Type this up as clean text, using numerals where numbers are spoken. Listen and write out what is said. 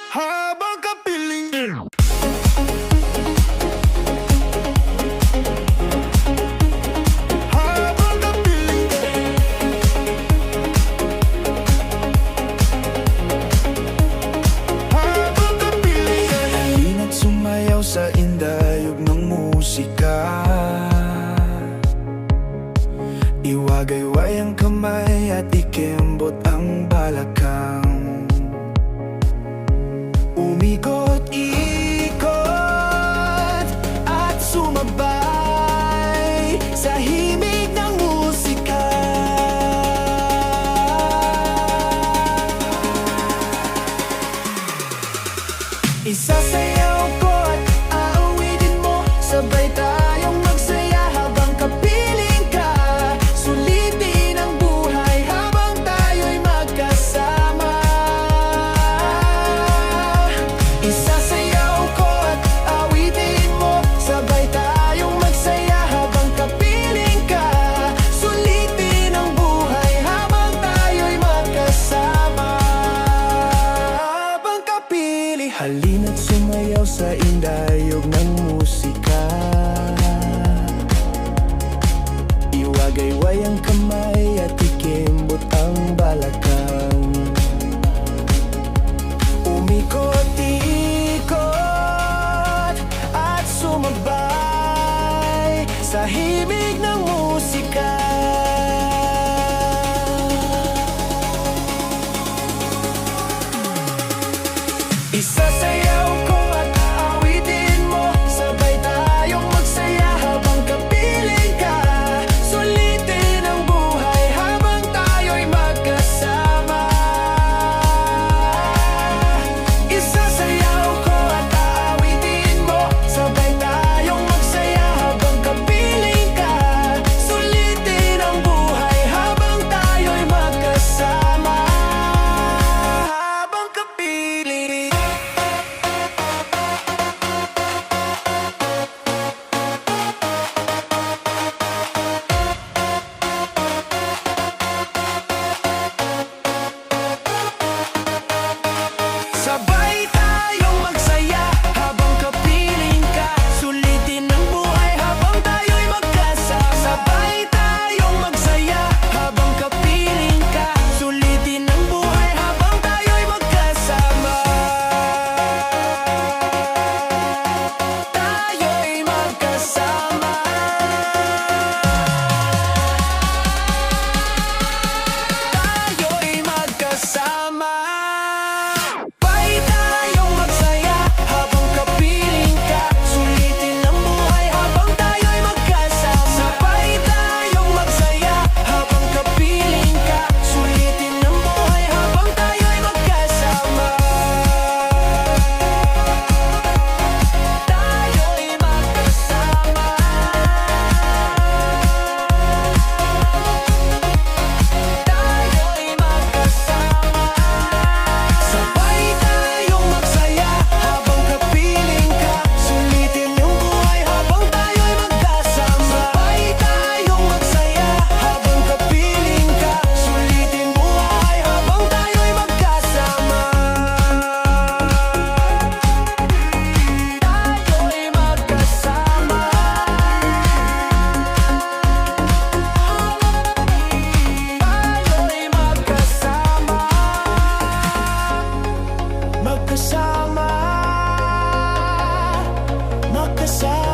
habang kapiling. Habang kapiling. Habang kapiling. Halina't sumayaw sa indayog ng musika. Iwagayway ang kamay at ikembot ang balakang. Umikot-ikot at sumabay sa himig ng musika. Isasayaw ko at aawitin mo, sabay tayong magsaya habang kapiling ka. Sulitin ang buhay habang tayo'y magkasama. Isasayaw ko at aawitin mo, sabay tayong magsaya habang kapiling ka. Sulitin ang buhay habang tayo'y magkasama. Habang kapili, halina't sumayaw sa indayog ng musika. Iwagayway ang kamay at ikembot ang balakang. Umikot-ikot at sumabay sa himig ng musika. Isasayaw ko at aawitin mo, sabay tayong magsaya habang kapiling ka. Sulitin ang buhay habang tayo'y magkasama. Isasayaw ko at aawitin mo, sabay tayong magsaya habang kapiling ka. Sulitin ang buhay habang tayo'y magkasama. Habang kapiling. Sabay tayong magsaya habang kapiling ka. Sulitin ang buhay habang tayo'y magkasama. Sabay tayong magsaya habang kapiling ka. Sulitin ang buhay habang tayo'y magkasama. Tayo'y magkasama. Tayo'y magkasama. Sabay tayong magsaya habang kapiling ka. Sulitin ang buhay habang tayo'y magkasama. Sabay tayong magsaya habang kapiling ka. Sulitin ang buhay habang tayo'y magkasama. Tayo'y magkasama. Tayo'y magkasama. Sabay tayong magsaya habang kapiling ka. Sulitin yung buhay habang tayo'y magkasama. Sabay tayong magsaya habang kapiling ka. Sulitin buhay habang tayo'y magkasama. Tayo'y magkasama. Tayo'y magkasama. Magkasama. Magkasama.